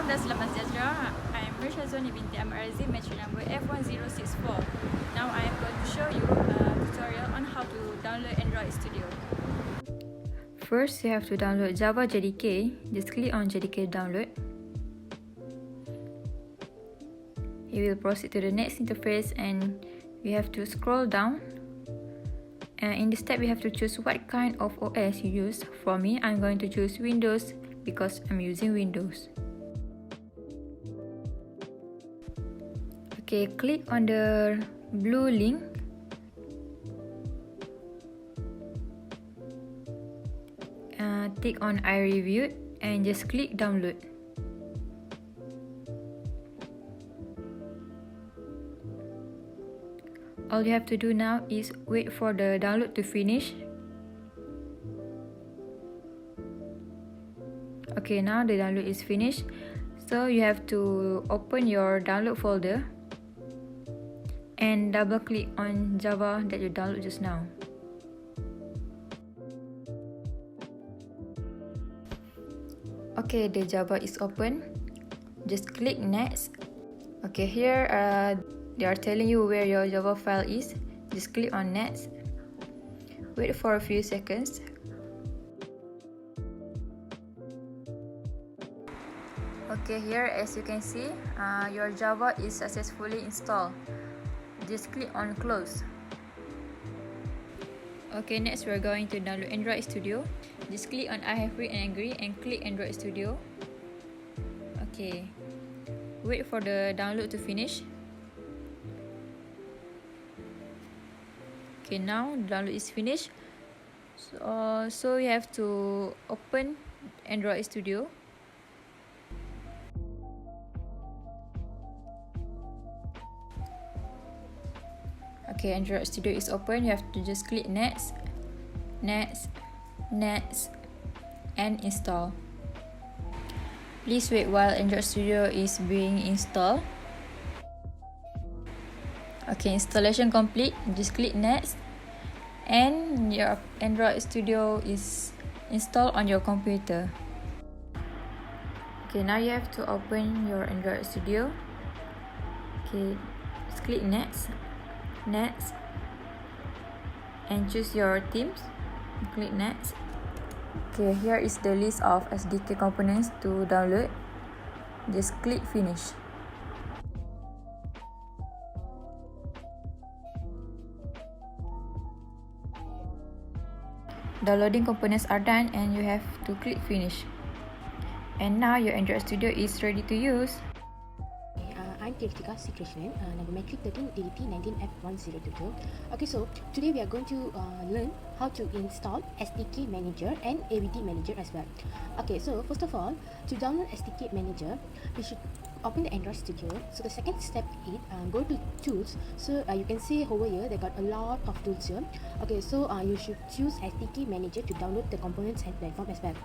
Salam dan selamat sejahtera. I am Risha Zoni binti Ahmad Razim, matric number F1064. Now I am going to show you a tutorial on how to download Android Studio. First, you have to download Java JDK. Just click on JDK download. You will proceed to the next interface and we have to scroll down. And in this step, we have to choose what kind of OS you use. For me, I'm going to choose Windows because I'm using Windows. Okay, click on the blue link. Tick on I reviewed and just click download. All you have to do now is wait for the download to finish. Okay, now the download is finished. So you have to open your download folder and double click on Java that you download just now. Okay, the Java is open. Just click next. Okay, here they are telling you where your Java file is. Just click on next. Wait for a few seconds. Okay, here as you can see, your Java is successfully installed. Just click on close. Okay, next we're going to download Android Studio. Just click on I have read and agree and click Android Studio. Okay, wait for the download to finish. Okay, now download is finished. So you have to open Android Studio. Okay, Android Studio is open. You have to just click next, next, next, and install. Please wait while Android Studio is being installed. Okay, installation complete. Just click next, and your Android Studio is installed on your computer. Okay, now you have to open your Android Studio. Okay, just click next, next, and choose your themes. Click next. Okay, here is the list of SDK components to download. Just click finish. Downloading components are done and you have to click finish. And now your Android Studio is ready to use. I'm Tirtika C. Krishnan, number matric 13 DDP 19F1022. Okay, so today we are going to learn how to install SDK Manager and AVD Manager as well. Okay, so first of all, to download SDK Manager, we should open the Android Studio. So the second step is go to Tools. So you can see over here they got a lot of tools here. Okay, so you should choose SDK Manager to download the components and platform as well.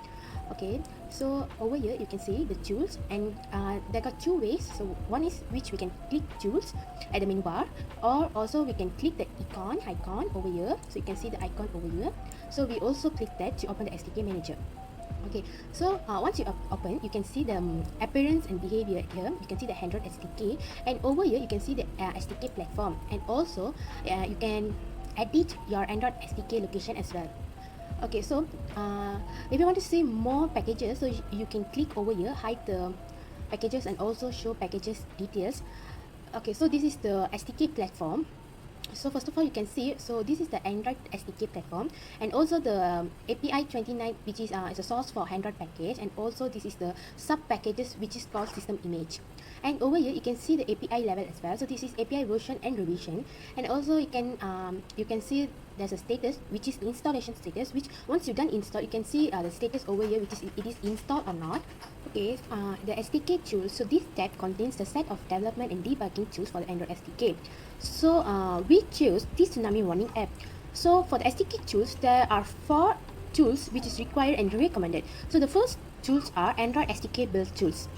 Okay, so over here you can see the tools, and there got two ways. So one is which we can click tools at the menu bar, or also we can click the icon over here. So you can see the icon over here. So we also click that to open the SDK Manager. Okay, so once you open, you can see the appearance and behavior here. You can see the Android SDK, and over here you can see the SDK platform, and also you can edit your Android SDK location as well. Okay, so if you want to see more packages, so you can click over here, hide the packages, and also show packages details. Okay, so this is the SDK platform. So first of all, you can see, so this is the Android SDK platform, and also the API 29, which is a source for Android package, and also this is the sub packages, which is called system image. And over here you can see the API level as well. So this is API version and revision, and also you can see there's a status, which is installation status, which once you done install, you can see the status over here, which is it is installed or not. Okay, the SDK tools. So this tab contains the set of development and debugging tools for the Android SDK. So we choose this Tsunami Warning app. So for the SDK tools, there are 4 tools which is required and recommended. So the first tools are Android SDK build tools.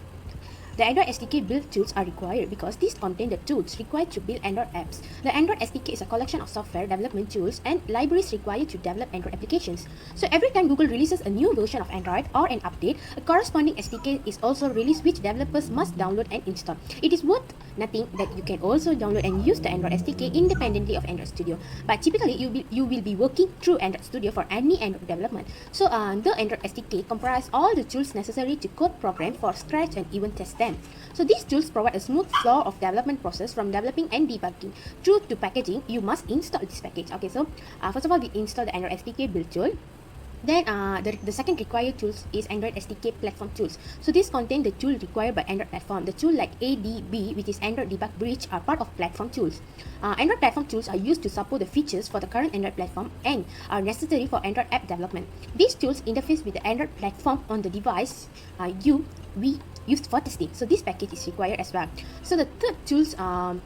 The Android SDK build tools are required because these contain the tools required to build Android apps. The Android SDK is a collection of software development tools and libraries required to develop Android applications. So every time Google releases a new version of Android or an update, a corresponding SDK is also released which developers must download and install. It is worth nothing that you can also download and use the Android SDK independently of Android Studio. But typically you will be working through Android Studio for any Android development. So the Android SDK comprises all the tools necessary to code program for scratch and even test them. So these tools provide a smooth flow of development process from developing and debugging through to packaging. You must install this package. Okay, so first of all, we install the Android SDK build tool. Then the second required tools is Android SDK platform tools. So these contain the tool required by Android platform. The tool like ADB, which is Android Debug Bridge, are part of platform tools. Android platform tools are used to support the features for the current Android platform and are necessary for Android app development. These tools interface with the Android platform on the device we used for testing. So this package is required as well. So the third tools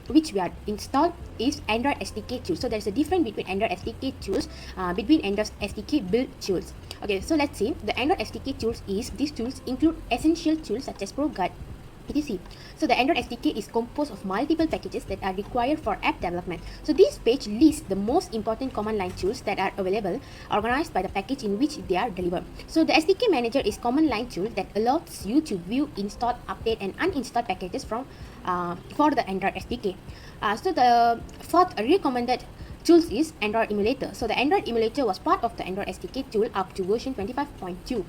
which we are installed is Android SDK tools. So there's a difference between Android SDK tools between Android SDK build tools. Okay, so let's see. The Android SDK tools is, these tools include essential tools such as ProGuard, etc. So the Android SDK is composed of multiple packages that are required for app development. So this page lists the most important command line tools that are available, organized by the package in which they are delivered. So the SDK manager is command line tool that allows you to view, install, update and uninstall packages from for the Android SDK. So the fourth recommended tools is Android emulator. So the Android emulator was part of the Android SDK tool up to version 25.2.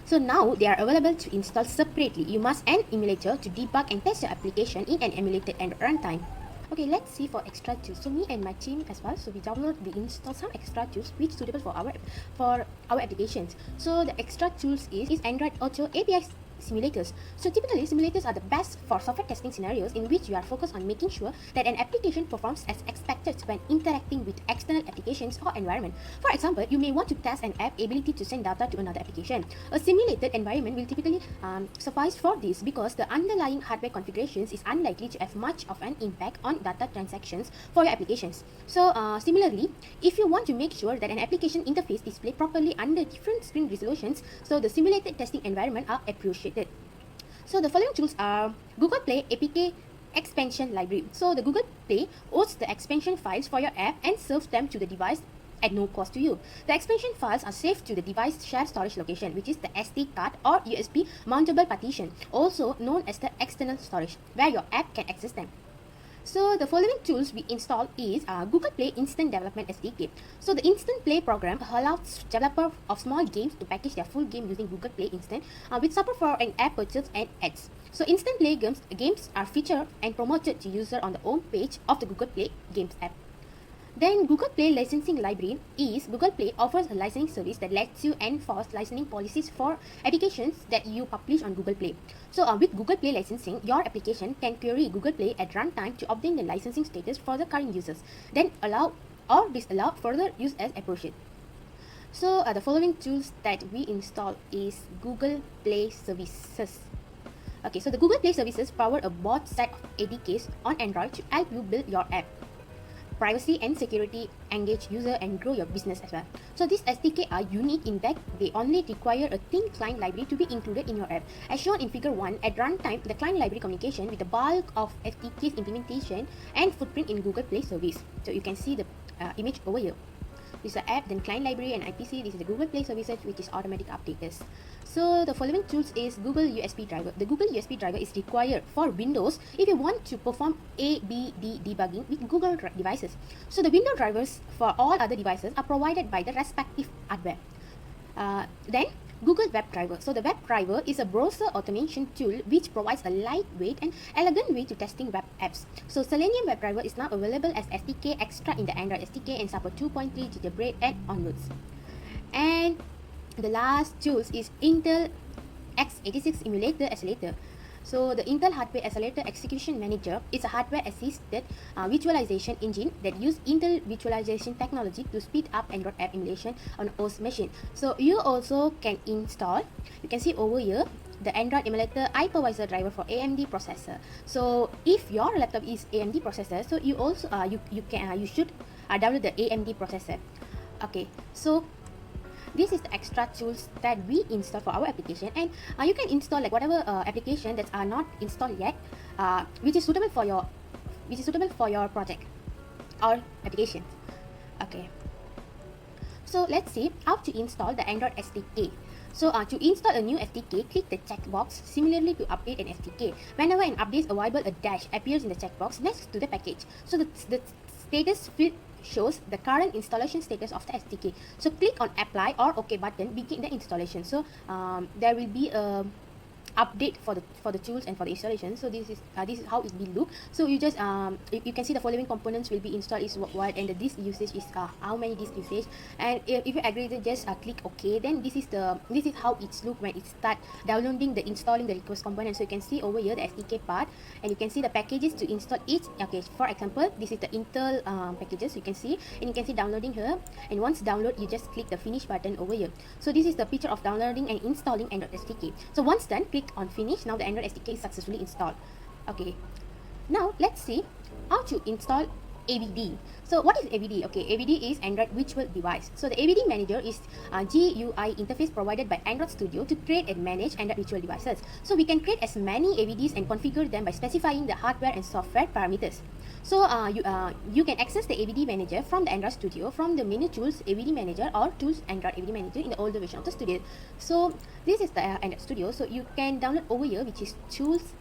So now they are available to install separately. You must an emulator to debug and test your application in an emulated Android runtime. Okay, let's see for extra tools. So me and my team as well. So we install some extra tools which suitable for our applications. So the extra tools is Android Auto API simulators. So typically simulators are the best for software testing scenarios in which you are focused on making sure that an application performs as expected when interacting with external applications or environment. For example, you may want to test an app ability to send data to another application. A simulated environment will typically suffice for this because the underlying hardware configurations is unlikely to have much of an impact on data transactions for your applications. So similarly, if you want to make sure that an application interface display properly under different screen resolutions, so the simulated testing environment are appreciated. So the following tools are Google Play APK Expansion Library. So the Google Play hosts the expansion files for your app and serves them to the device at no cost to you. The expansion files are saved to the device shared storage location, which is the SD card or USB mountable partition, also known as the external storage, where your app can access them. So the following tools we install is Google Play Instant Development SDK. So the Instant Play program allows developers of small games to package their full game using Google Play Instant with support for an app purchase and ads. So Instant Play games are featured and promoted to users on the home page of the Google Play Games app. Then Google Play Licensing Library is Google Play offers a licensing service that lets you enforce licensing policies for applications that you publish on Google Play. So with Google Play licensing, your application can query Google Play at runtime to obtain the licensing status for the current users, then allow or disallow further use as appropriate. So the following tools that we install is Google Play Services. Okay, so the Google Play Services power a broad set of ADKs on Android to help you build your app. Privacy and security, engage user and grow your business as well. So these SDK are unique in that they only require a thin client library to be included in your app. As shown in figure 1, at runtime, the client library communication with the bulk of SDK's implementation and footprint in Google Play Service. So you can see the image over here. This is the app, then client library and IPC. This is the Google Play Services, which is automatic updaters. So the following tools is Google USB driver. The Google USB driver is required for Windows if you want to perform ABD debugging with Google devices. So the Windows drivers for all other devices are provided by the respective hardware. Then Google Web Driver. So the Web Driver is a browser automation tool which provides a lightweight and elegant way to testing web apps. So Selenium Web Driver is now available as SDK extra in the Android SDK and support 2.3 Jailbreak and onwards. And the last tools is Intel x86 Emulator Accelerator. So the Intel Hardware Accelerator Execution Manager is a hardware-assisted virtualization engine that uses Intel virtualization technology to speed up Android app emulation on a host machine. So you also can install, you can see over here, the Android Emulator Hypervisor driver for AMD processor. So if your laptop is AMD processor, so you also you should download the AMD processor. Okay, so this is the extra tools that we install for our application, and you can install like whatever application that are not installed yet, which is suitable for your project or application. Okay, so let's see how to install the Android SDK. So to install a new SDK, click the checkbox. Similarly to update an SDK, whenever an update is available, a dash appears in the checkbox next to the package. So the status field shows the current installation status of the SDK. So click on apply or OK button, begin the installation. So there will be a update for the tools and for the installation. So this is how it will look. So you just you can see the following components will be installed is what, and the disk usage is how many disk usage, and if you agree, then just click OK. Then this is how it's look when it start downloading installing the request component. So you can see over here the SDK part, and you can see the packages to install each. Okay, for example, this is the Intel packages, you can see, and you can see downloading here, and once download, you just click the finish button over here. So this is the picture of downloading and installing Android SDK. So once done, click on finish. Now the Android SDK is successfully installed. Okay, now let's see how to install AVD. So what is AVD? Okay, AVD is Android Virtual Device. So the AVD Manager is a GUI interface provided by Android Studio to create and manage Android virtual devices. So we can create as many AVDs and configure them by specifying the hardware and software parameters. So you can access the AVD Manager from the Android Studio from the menu Tools AVD Manager or Tools Android AVD Manager in the older version of the Studio. So this is the Android Studio. So you can download over here, which is Tools.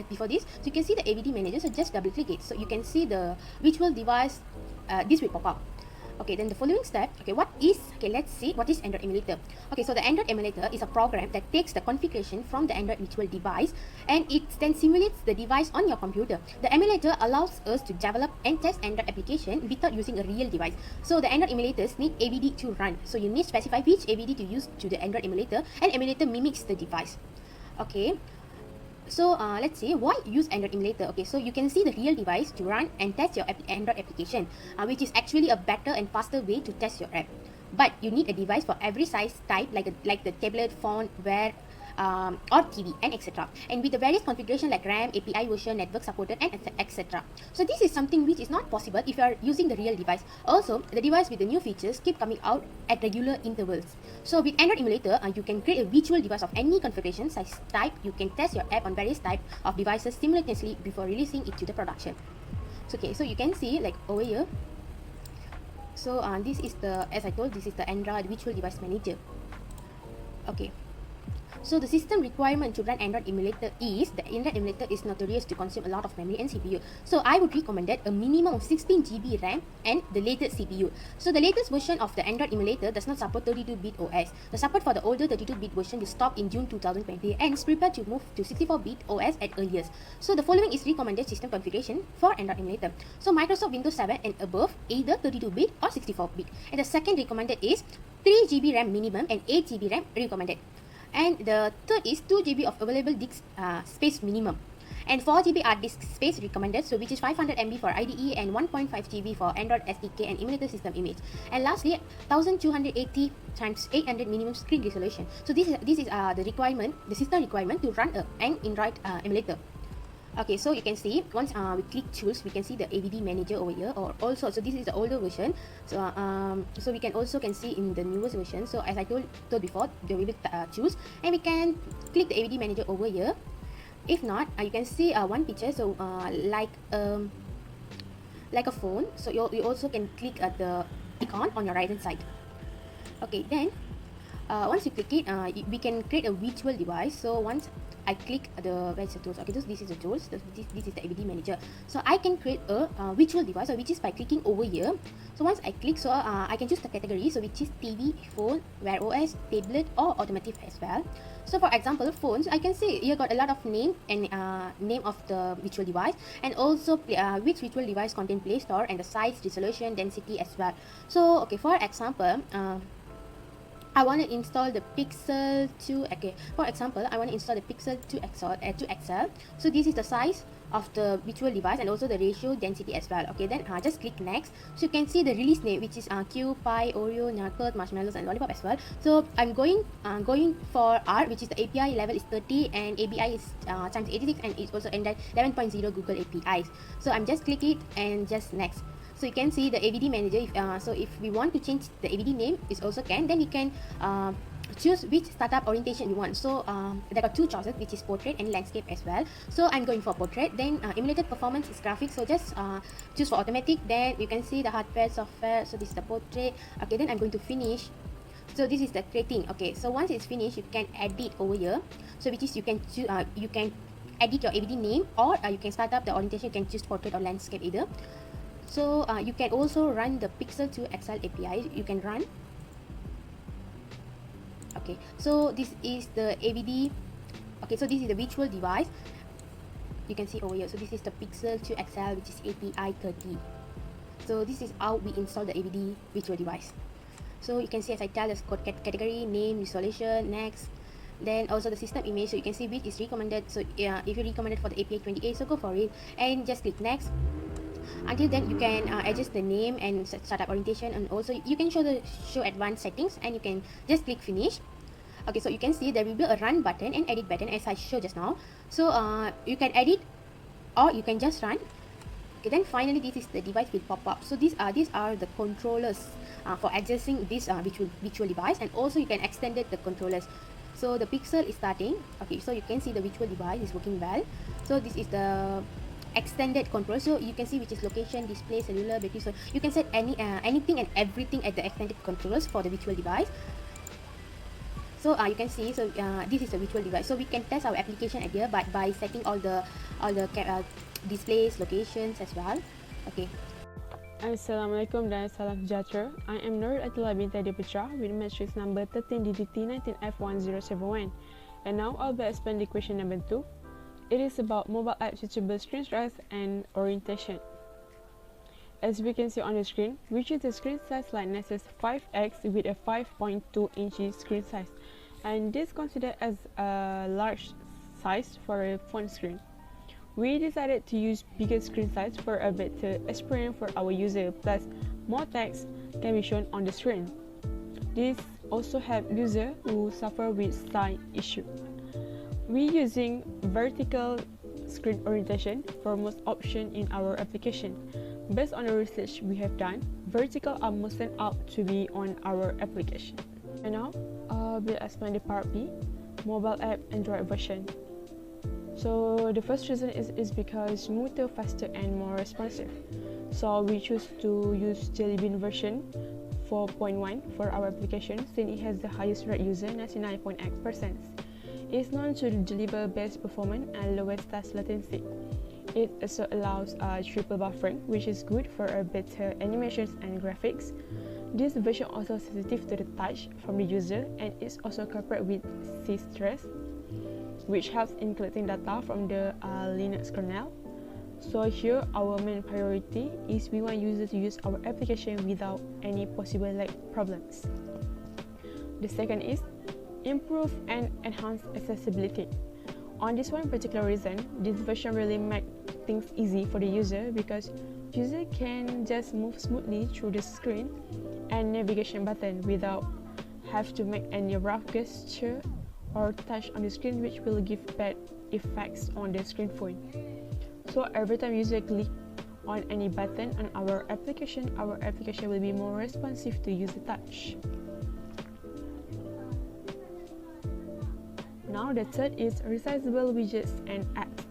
Before this, so you can see the AVD Manager. So just double click it. So you can see the virtual device. This will pop up. Okay, then the following step. Okay, let's see what is Android Emulator. Okay, so the Android Emulator is a program that takes the configuration from the Android virtual device and it then simulates the device on your computer. The emulator allows us to develop and test Android application without using a real device. So the Android emulators need AVD to run. So you need to specify which AVD to use to the Android emulator, and emulator mimics the device. Okay. So let's see why use Android Emulator. Okay, so you can see the real device to run and test your Android application, which is actually a better and faster way to test your app. But you need a device for every size type, like the tablet, phone, wear, or TV, and etc. And with the various configuration like RAM, API version, network supported, and etc. So this is something which is not possible if you are using the real device. Also, the device with the new features keep coming out at regular intervals. So with Android Emulator, you can create a virtual device of any configuration size type. You can test your app on various types of devices simultaneously before releasing it to the production. So, okay, so you can see like over here. So this is as I told, this is the Android Virtual Device Manager. Okay. So the system requirement to run Android Emulator is, the Android Emulator is notorious to consume a lot of memory and CPU. So I would recommend a minimum of 16 GB RAM and the latest CPU. So the latest version of the Android Emulator does not support 32-bit OS. The support for the older 32-bit version will stop in June 2020 and is prepared to move to 64-bit OS at earliest. So the following is recommended system configuration for Android Emulator. So Microsoft Windows 7 and above, either 32-bit or 64-bit. And the second recommended is 3 GB RAM minimum and 8 GB RAM recommended. And the third is 2 GB of available disk space minimum, and 4 GB hard disk space recommended, so which is 500 MB for IDE and 1.5 GB for Android SDK and emulator system image. And lastly, 1280 x 800 minimum screen resolution. So this is the requirement, the system requirement to run an Android emulator. Okay, so you can see once we click tools, we can see the AVD Manager over here, or also, so this is the older version. So so we can also see in the newest version. So as I told before, there will be tools, and we can click the AVD Manager over here. If not, you can see one picture. So like a phone. So you also can click at the icon on your right hand side. Okay, then once you click it, we can create a virtual device. So once I click where's the tools? Okay, this is the tools. This is the AVD Manager. So I can create a virtual device, which is by clicking over here. So once I click, so I can choose the category, so which is TV, phone, Wear OS, tablet, or automotive as well. So for example, phones, I can see here got a lot of name and name of the virtual device, and also which virtual device contain Play Store and the size, resolution, density as well. So okay, for example, I want to install the Pixel 2. Okay, for example, I want to install the Pixel 2 XL. So this is the size of the virtual device and also the ratio, density as well. Okay, then just click next. So you can see the release name, which is Q, Pi, Oreo, Narcot, Marshmallows, and Lollipop as well. So I'm going for R, which is the API level is 30 and ABI is times 86, and it's also Android 11.0 Google APIs. So I'm just click it and just next. So you can see the AVD manager. So if we want to change the AVD name, it also can. Then we can choose which startup orientation we want. So there are two choices, which is portrait and landscape as well. So I'm going for portrait. Then emulated performance is graphics. So just choose for automatic. Then you can see the hardware, software. So this is the portrait. Okay, then I'm going to finish. So this is the creating. Okay, so once it's finished, you can edit over here. So which is you can edit your AVD name, or you can start up the orientation. You can choose portrait or landscape either. So you can also run the Pixel 2 XL API. You can run. Okay, so this is the AVD. Okay, so this is the virtual device. You can see over here. So this is the Pixel 2 XL, which is API 30. So this is how we install the AVD virtual device. So you can see, as I tell, the category, name, installation, next. Then also the system image. So you can see which is recommended. So if you recommended for the API 28, so go for it and just click next. Until then, you can adjust the name and startup orientation, and also you can show advanced settings, and you can just click finish. Okay, so you can see there will be a run button and edit button, as I showed just now. So you can edit or you can just run. Okay, then finally this is the device will pop up. So these are the controllers for adjusting this virtual device, and also you can extend the controllers. So the Pixel is starting. Okay, so you can see the virtual device is working well. So this is the extended control. So you can see which is location, display, cellular, battery. So you can set anything and everything at the extended controllers for the virtual device. So you can see, so this is a virtual device. So we can test our application at here, but by setting all the displays, locations as well. Okay. Assalamualaikum dan salam sejahtera. I am Nur Atila binti Putra with matrix number 13DDT19F1071. And now I'll be explaining question number 2. It is about mobile app switchable screen size and orientation. As we can see on the screen, we choose the screen size like Nexus 5X with a 5.2 inches screen size, and this considered as a large size for a phone screen. We decided to use bigger screen size for a better experience for our user, plus more text can be shown on the screen. This also helps users who suffer with sight issue. We using vertical screen orientation for most options in our application. Based on the research we have done, vertical are most sent out to be on our application. And now, we'll explain the part B, mobile app Android version. So the first reason is because smoother, faster and more responsive. So we choose to use Jelly Bean version 4.1 for our application since it has the highest rate user, 99.8%. It's known to deliver best performance and lowest task latency. It also allows triple buffering, which is good for a better animations and graphics. This version also sensitive to the touch from the user, and is also coupled with C-Stress, which helps in collecting data from the Linux kernel. So here our main priority is we want users to use our application without any possible lag problems. The second is improve and enhance accessibility. On this one particular reason, this version really makes things easy for the user because user can just move smoothly through the screen and navigation button without have to make any rough gesture or touch on the screen, which will give bad effects on the screen phone. So every time user click on any button on our application will be more responsive to user touch. Now the third is resizable widgets and apps.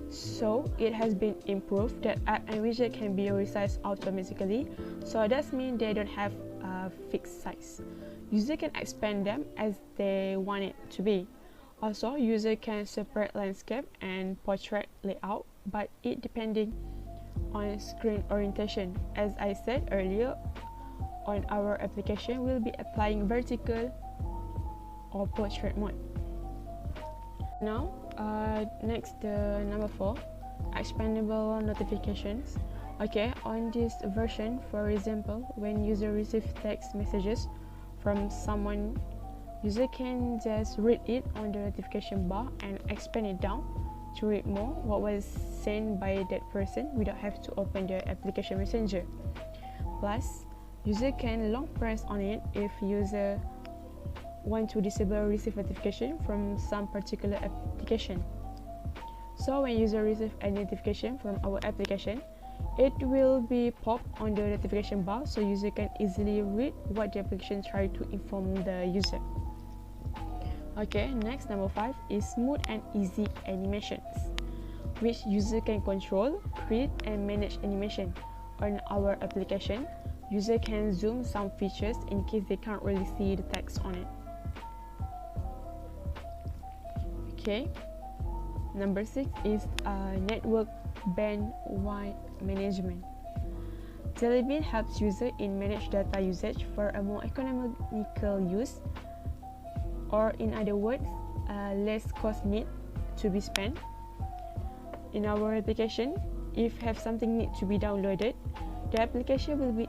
So it has been improved that app and widget can be resized automatically. So that means they don't have a fixed size. User can expand them as they want it to be. Also, user can separate landscape and portrait layout, but it depending on screen orientation. As I said earlier, on our application, we'll be applying vertical or portrait mode. Now, next number 4, expandable notifications. Okay, on this version, for example, when user receives text messages from someone, user can just read it on the notification bar and expand it down to read more what was sent by that person without have to open the application messenger. Plus, user can long press on it if user want to disable or receive notification from some particular application. So when user receives a notification from our application, It will be popped on the notification bar so user can easily read what the application try to inform the user. Okay, next, number 5 is smooth and easy animations, which user can control, create and manage animation. On our application, user can zoom some features in case they can't really see the text on it. Okay, number 6 is network bandwidth management. Jellybean helps user in manage data usage for a more economical use, or in other words, less cost need to be spent. In our application, if have something need to be downloaded, the application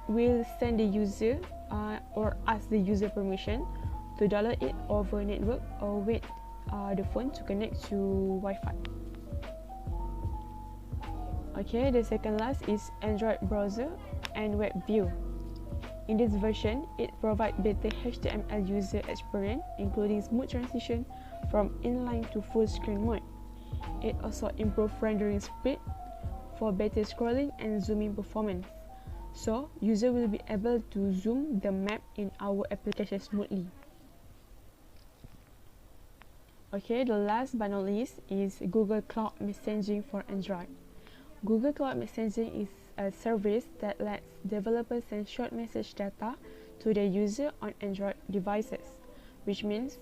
will send the user or ask the user permission to download it over network or wait the phone to connect to Wi-Fi. Okay, the second last is Android browser and web view. In this version, it provides better HTML user experience, including smooth transition from inline to full screen mode. It also improves rendering speed for better scrolling and zooming performance. So, user will be able to zoom the map in our application smoothly. Okay, the last but not least is Google Cloud Messaging for Android. Google Cloud Messaging is a service that lets developers send short message data to their user on Android devices, which means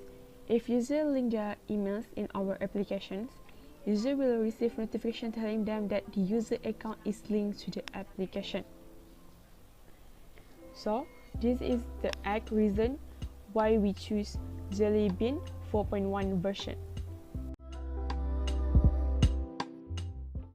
if user link their emails in our applications, user will receive notification telling them that the user account is linked to the application. So, this is the exact reason why we choose Jellybean 4.1 version.